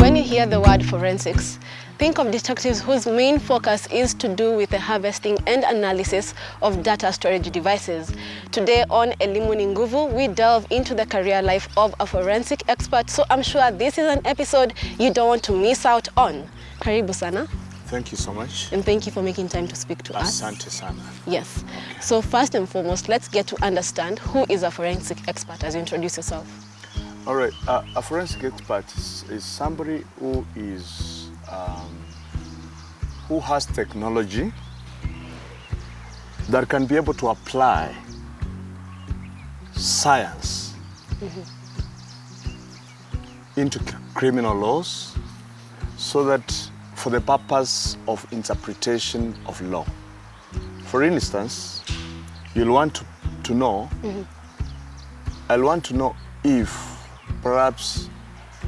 When you hear the word forensics, think of detectives whose main focus is to do with the harvesting and analysis of data storage devices. Today on Elimu ni Nguvu, we delve into the career life of a forensic expert, so I'm sure this is an episode you don't want to miss out on. Karibu sana. Thank you so much. And thank you for making time to speak to us. Asante sana. Yes. Okay. So first and foremost, let's get to understand who is a forensic expert as you introduce yourself. All right. A forensic expert is somebody who is who has technology that can be able to apply science into criminal laws, so that for the purpose of interpretation of law. For instance, you'll want to know, I'll want to know if perhaps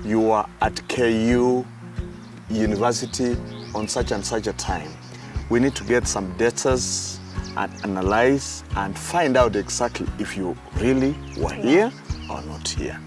you are at KU University on such and such a time. We need to get some data and analyze and find out exactly if you really were here or not here.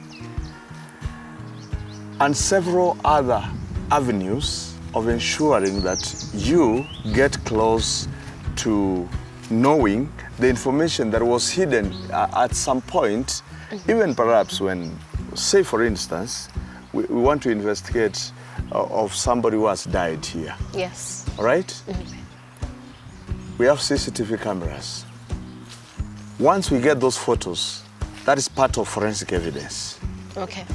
And several other avenues of ensuring that you get close to knowing the information that was hidden at some point, even perhaps when, say for instance, we want to investigate of somebody who has died here. Yes. All right? We have CCTV cameras. Once we get those photos, that is part of forensic evidence. Okay.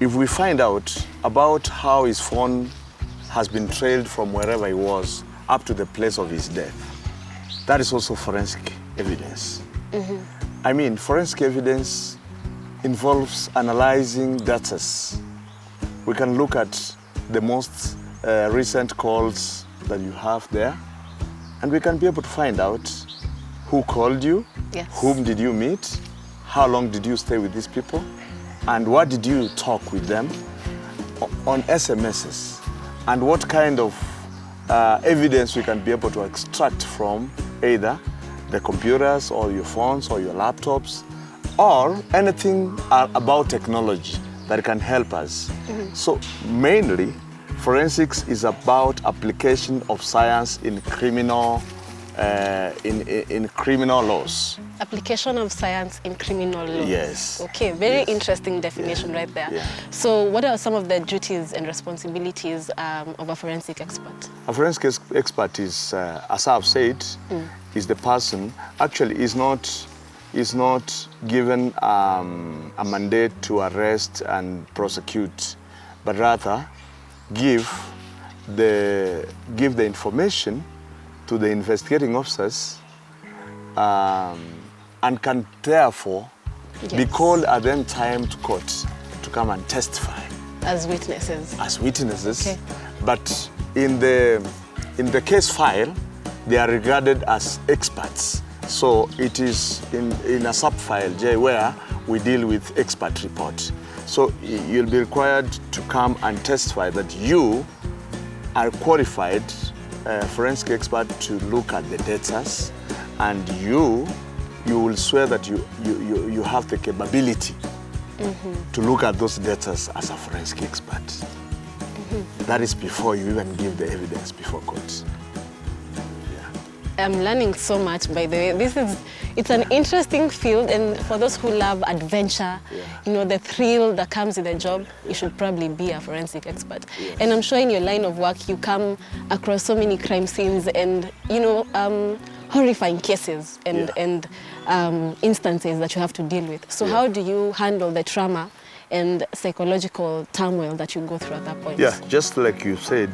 If we find out about how his phone has been trailed from wherever he was up to the place of his death, that is also forensic evidence. I mean, forensic evidence involves analyzing data. We can look at the most recent calls that you have there, and we can be able to find out who called you, whom did you meet, how long did you stay with these people, and what did you talk with them on SMSs, and what kind of evidence we can be able to extract from either the computers or your phones or your laptops, or anything about technology that can help us. So mainly, forensics is about application of science in criminal in criminal laws. Application of science in criminal laws. Yes. Okay, very interesting definition right there. Yeah. So what are some of the duties and responsibilities of a forensic expert? A forensic expert is, as I've said, is the person, actually is not given a mandate to arrest and prosecute, but rather give the information to the investigating officers, and can therefore be called at any time to court to come and testify. As witnesses. As witnesses. Okay. But in the case file, they are regarded as experts. So it is in a sub-file J where we deal with expert report. So you'll be required to come and testify that you are qualified forensic expert to look at the data, and you will swear that you have the capability to look at those data as a forensic expert. That is before you even give the evidence before court. I'm learning so much, by the way. It's an interesting field, and for those who love adventure, you know, the thrill that comes with the job, you should probably be a forensic expert. Yes. And I'm sure in your line of work, you come across so many crime scenes and, you know, horrifying cases and instances that you have to deal with. So how do you handle the trauma and psychological turmoil that you go through at that point? Yeah, just like you said,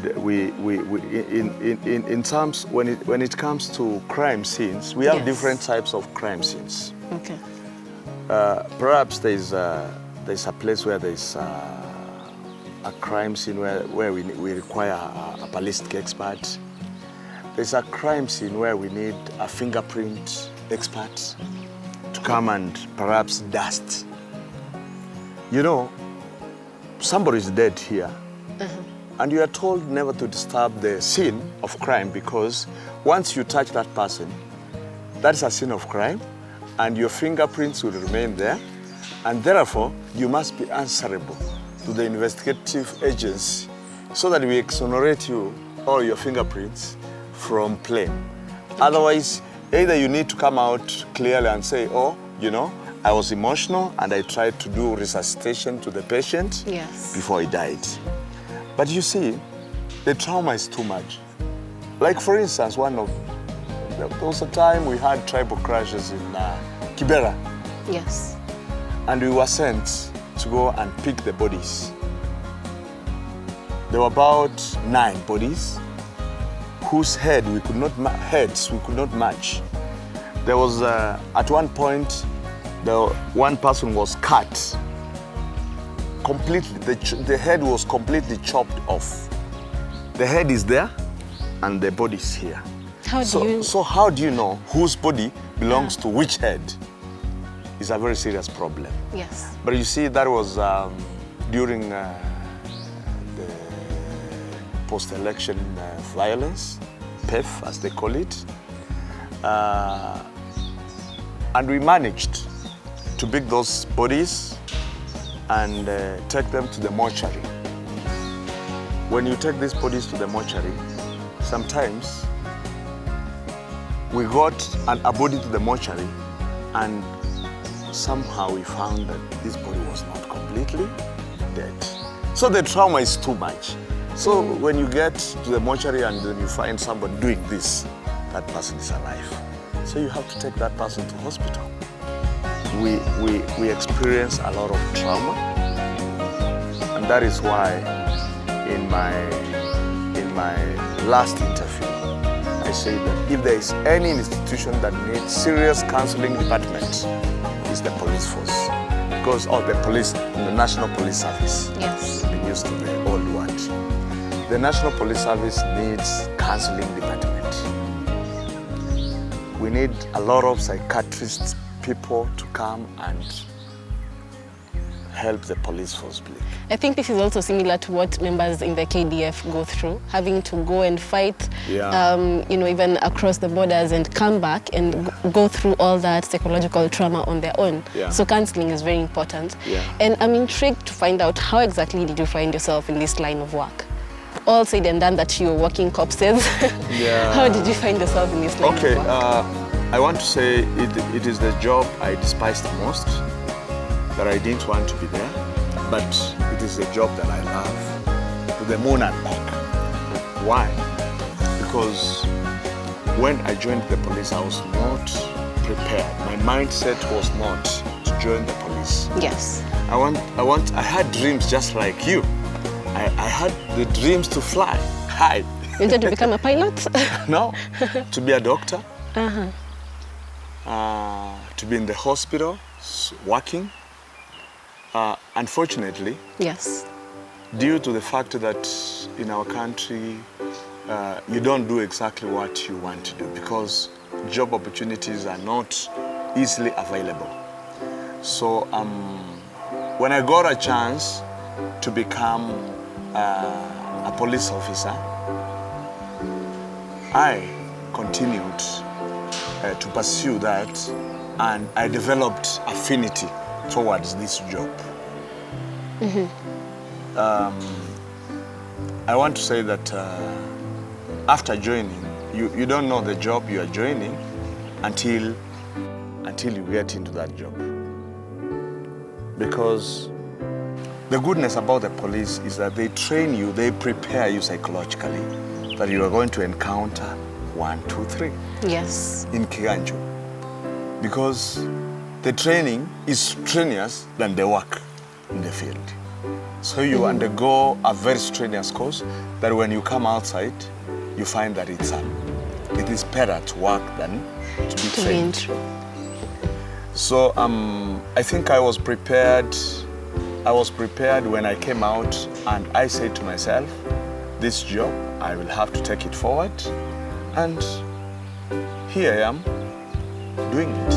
in terms when it comes to crime scenes, we have different types of crime scenes. Okay. Perhaps there's a place where there's a crime scene where we require a ballistic expert. There's a crime scene where we need a fingerprint expert to come and perhaps dust. You know, somebody is dead here, and you are told never to disturb the scene of crime, because once you touch that person, that's a scene of crime, and your fingerprints will remain there, and therefore you must be answerable to the investigative agency so that we exonerate you or your fingerprints from blame. Otherwise, either you need to come out clearly and say, oh, you know, I was emotional and I tried to do resuscitation to the patient before he died. But you see, the trauma is too much. Like for instance, there was a time we had tribal crashes in Kibera. Yes. And we were sent to go and pick the bodies. There were about 9 bodies whose heads we could not match. There was, at one point, one person was cut completely. The head was completely chopped off. The head is there and the body is here. So how do you know whose body belongs to which head? It's a very serious problem. Yes. But you see, that was during the post-election violence, PEF as they call it. And we managed to pick those bodies and take them to the mortuary. When you take these bodies to the mortuary, sometimes we got a body to the mortuary and somehow we found that this body was not completely dead. So the trauma is too much. So when you get to the mortuary and then you find somebody doing this, that person is alive. So you have to take that person to hospital. We experience a lot of trauma, and that is why in my last interview, I say that if there is any institution that needs serious counseling department, it's the police force. Because of the police, the National Police Service. Yes. We've been used to the old one. The National Police Service needs counseling department. We need a lot of psychiatrists, people to come and help the police force, please. I think this is also similar to what members in the KDF go through, having to go and fight, you know, even across the borders and come back and go through all that psychological trauma on their own. So counseling is very important. And I'm intrigued to find out, how exactly did you find yourself in this line of work? All said and done that you're working corpses. How did you find yourself in this line of work? I want to say it is the job I despise the most, that I didn't want to be there, but it is the job that I love to the moon and back. Why? Because when I joined the police, I was not prepared. My mindset was not to join the police. Yes. I had dreams just like you. I had the dreams to fly high. You wanted to become a pilot? No, to be a doctor, to be in the hospital, working. Unfortunately, due to the fact that in our country, you don't do exactly what you want to do because job opportunities are not easily available. So when I got a chance to become a police officer, I continued to pursue that, and I developed affinity towards this job. I want to say that after joining, you don't know the job you are joining until you get into that job. Because the goodness about the police is that they train you, they prepare you psychologically that you are going to encounter 1, 2, 3. Yes. In Kiganjo. Because the training is strenuous than the work in the field. So you undergo a very strenuous course that when you come outside, you find that it is better to work than to be trained. So I think I was prepared. I was prepared when I came out, and I said to myself, this job, I will have to take it forward. And here I am doing it.